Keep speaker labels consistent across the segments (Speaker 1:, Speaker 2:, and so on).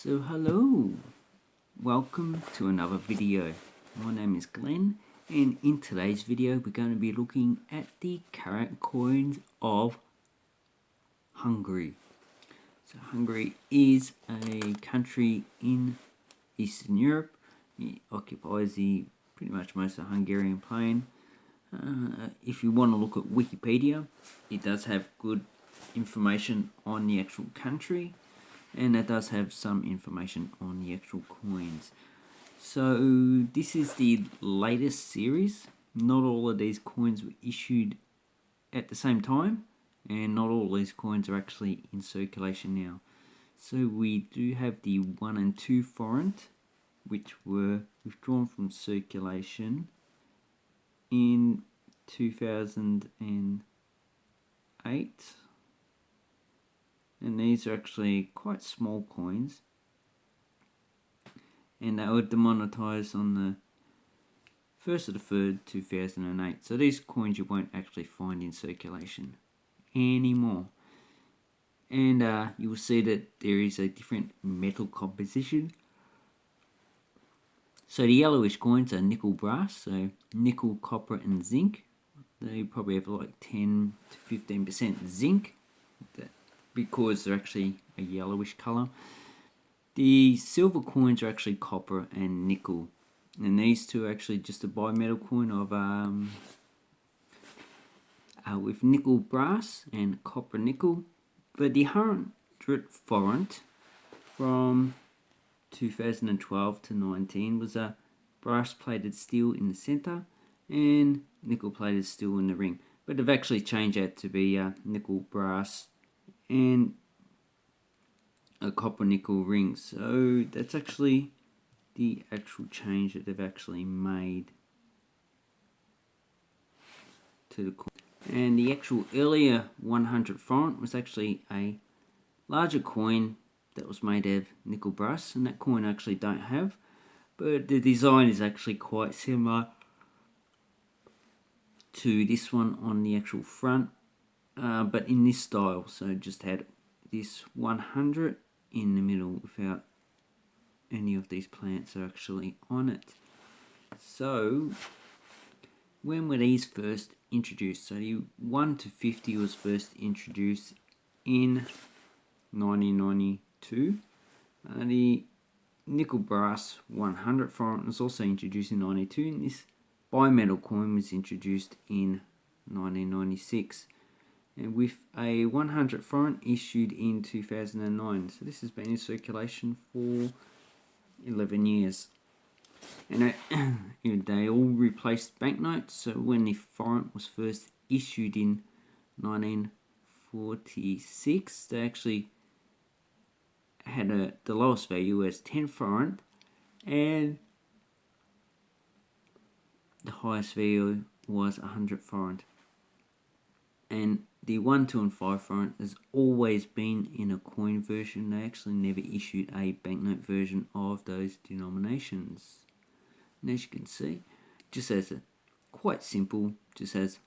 Speaker 1: So hello, welcome to another video. My name is Glenn, and in today's video we're going to be looking at the current coins of Hungary. So Hungary is a country in Eastern Europe. It occupies pretty much most of the Hungarian plain. If you want to look at Wikipedia, it does have good information on the actual country, and it does have some information on the actual coins. So this is the latest series. Not all of these coins were issued at the same time, and not all these coins are actually in circulation now. So we do have the 1 and 2 forint, which were withdrawn from circulation in 2008. And these are actually quite small coins, and they were demonetized on the 1st of the 3rd, 2008. So these coins you won't actually find in circulation anymore. And you will see that there is a different metal composition. So the yellowish coins are nickel brass, so nickel, copper and zinc. They probably have like 10 to 15% zinc, because they're actually a yellowish colour. The silver coins are actually copper and nickel, and these two are actually just a bimetal coin of with nickel brass and copper nickel. But the 100 forint from 2012 to 19 was a brass plated steel in the centre and nickel plated steel in the ring. But they've actually changed that to be nickel brass and a copper nickel ring. So that's actually the actual change that they've actually made to the coin. And the actual earlier 100 forint was actually a larger coin that was made of nickel brass, and that coin I actually don't have, but the design is actually quite similar to this one on the actual front, but in this style. So just had this 100 in the middle without any of these plants are actually on it. So when were these first introduced? So the 1 to 50 was first introduced in 1992. The nickel brass 100 forint was also introduced in 92, and this bimetal coin was introduced in 1996. And with a 100 forint issued in 2009. So this has been in circulation for 11 years. And they all replaced banknotes. So when the forint was first issued in 1946, they actually had the lowest value as 10 forint, and the highest value was 100 forint. And the 1, 2 and 5 forint has always been in a coin version. They actually never issued a banknote version of those denominations. And as you can see, just has a quite simple, just has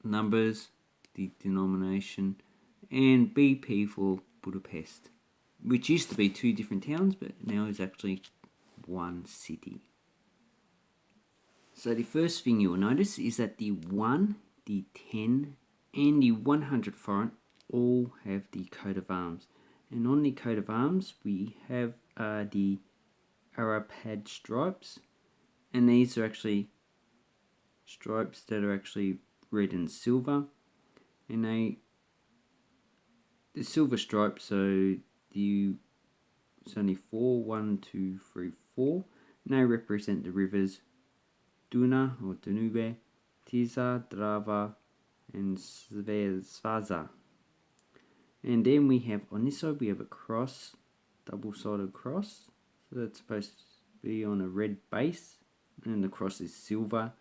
Speaker 1: numbers, the denomination, and BP for Budapest, which used to be 2 different towns, but now is actually 1 city. So the first thing you will notice is that the 1, the 10, and the 100 forint all have the coat of arms. And on the coat of arms we have the Arapad stripes, and these are actually stripes that are actually red and silver. And the silver stripes, so it's only 4, 1, 2, 3, 4, and they represent the rivers Duna or Danube, Tisa, Drava, and Svaza. And then we have on this side we have a cross, double-sided cross. So that's supposed to be on a red base, and the cross is silver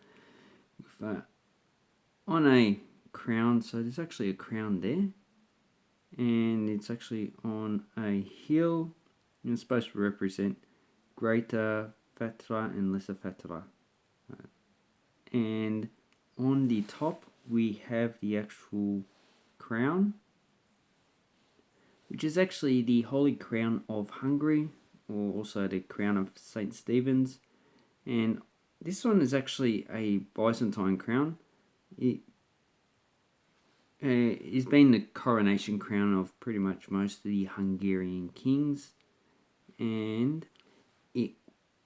Speaker 1: with on a crown. So there's actually a crown there, and it's actually on a hill, and it's supposed to represent Greater Fatra and Lesser Fatra. And on the top we have the actual crown, which is actually the Holy Crown of Hungary, or also the crown of St. Stephen's. And this one is actually a Byzantine crown. It has been the coronation crown of pretty much most of the Hungarian kings, and it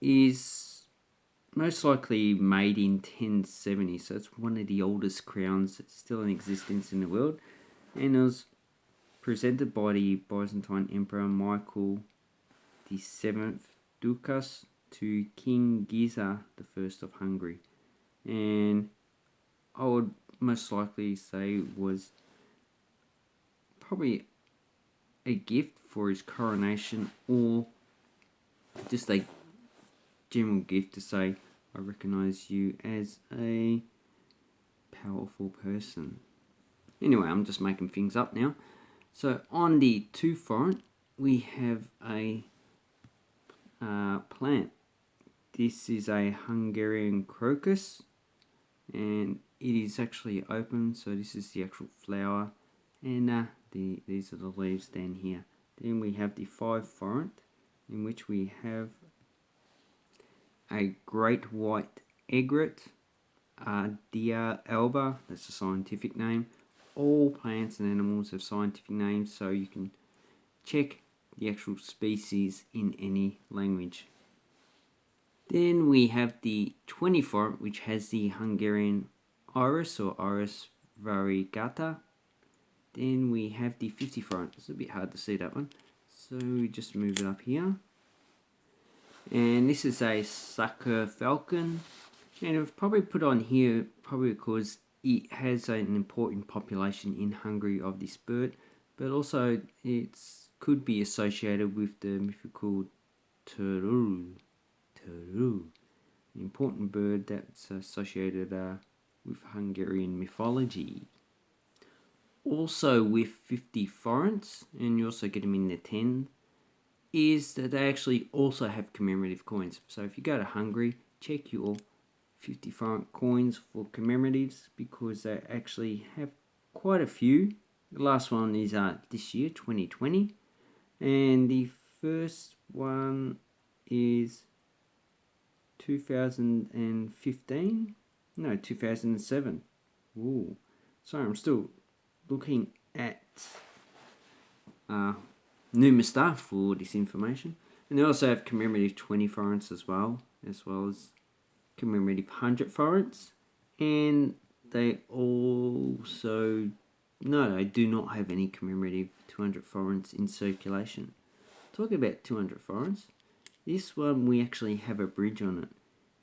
Speaker 1: is most likely made in 1070, so it's one of the oldest crowns that's still in existence in the world, and it was presented by the Byzantine Emperor Michael VII Ducas to King Giza I of Hungary, and I would most likely say was probably a gift for his coronation, or just a general gift to say, I recognize you as a powerful person. Anyway, I'm just making things up now. So on the two front, we have a plant. This is a Hungarian crocus, and it is actually open, so this is the actual flower, and these are the leaves down here. Then we have the five front, in which we have a great white egret, Dia alba, that's the scientific name. All plants and animals have scientific names, so you can check the actual species in any language. Then we have the 20 front, which has the Hungarian iris or Iris variegata. Then we have the 50 front. It's a bit hard to see that one, so we just move it up here. And this is a sucker falcon, and I've probably put on here probably because it has an important population in Hungary of this bird, but also it could be associated with the mythical Turul, an important bird that's associated with Hungarian mythology. Also with 50 forints, and you also get them in the 10, is that they actually also have commemorative coins. So if you go to Hungary, check your 50 forint coins for commemoratives, because they actually have quite a few. The last one is this year, 2020, and the first one is 2015. No, 2007. Ooh, sorry, I'm still looking at Numista for this information. And they also have commemorative 20 forints as well as commemorative 100 forints. And they also, no, they do not have any commemorative 200 forints in circulation. Talking about 200 forints, this one we actually have a bridge on it.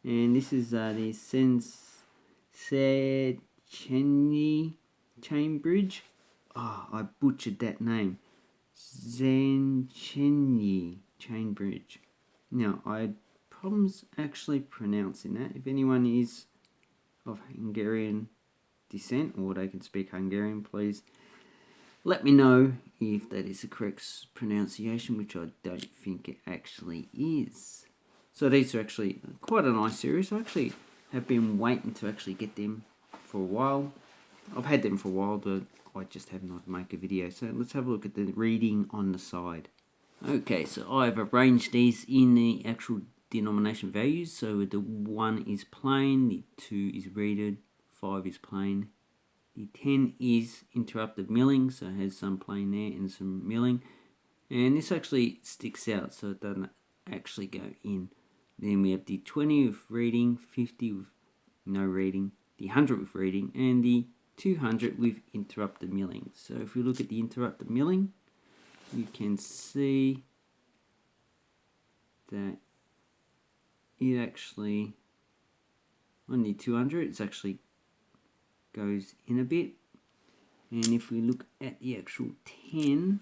Speaker 1: And this is the Széchenyi chain bridge. I butchered that name. Széchenyi chain bridge. Now, I had problems actually pronouncing that. If anyone is of Hungarian descent, or they can speak Hungarian, please let me know if that is the correct pronunciation, which I don't think it actually is. So these are actually quite a nice series. I actually have been waiting to actually get them for a while. I've had them for a while, but I just have not made a video. So let's have a look at the reading on the side. Okay, so I've arranged these in the actual denomination values. So the 1 is plain, the 2 is reeded, 5 is plain. The 10 is interrupted milling, so it has some plain there and some milling. And this actually sticks out, so it doesn't actually go in. Then we have the 20 with reading, 50 with no reading, the 100 with reading, and the 200 with interrupted milling. So if we look at the interrupted milling, you can see that it actually, on the 200, it's actually goes in a bit. And if we look at the actual 10,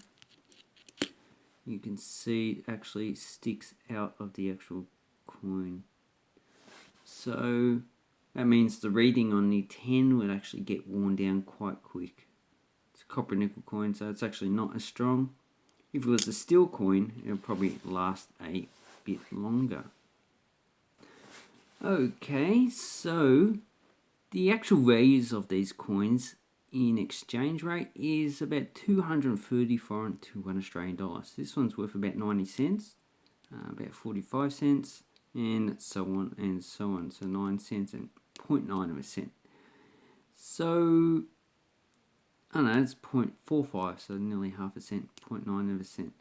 Speaker 1: you can see it actually sticks out of the actual coin. So that means the reading on the 10 would actually get worn down quite quick. It's a copper nickel coin, so it's actually not as strong. If it was a steel coin, it would probably last a bit longer. Okay, so the actual values of these coins in exchange rate is about 230 forint to $1 Australian. This one's worth about 90 cents. about 45 cents, and so on and so on. So 9 cents and 0.9 of a cent. So I don't know, it's 0.45, so nearly half a cent, 0.9 of a cent.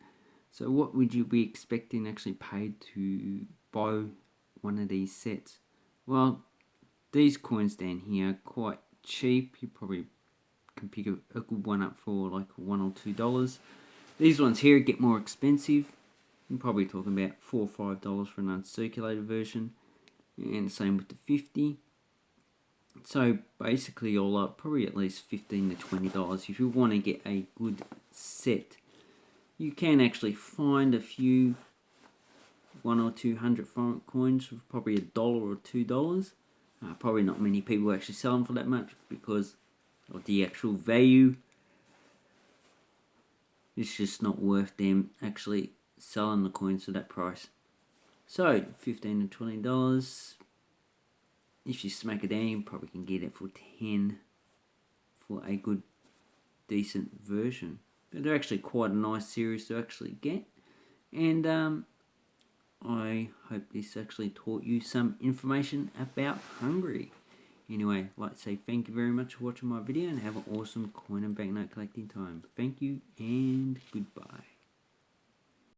Speaker 1: So what would you be expecting actually paid to buy one of these sets? Well, these coins down here are quite cheap. You probably can pick a good one up for like $1 or $2. These ones here get more expensive. You're probably talking about $4 or $5 for an uncirculated version, and the same with the 50. So basically all up, probably at least $15 to $20 if you want to get a good set. You can actually find a few 100 or 200 foreign coins for probably $1 or $2. Probably not many people actually sell them for that much because of the actual value. It's just not worth them actually selling the coins for that price. So $15 to $20. If you smack it down, you probably can get it for 10 for a good, decent version. But they're actually quite a nice series to actually get. And I hope this actually taught you some information about Hungary. Anyway, I'd like to say thank you very much for watching my video and have an awesome coin and banknote collecting time. Thank you and goodbye.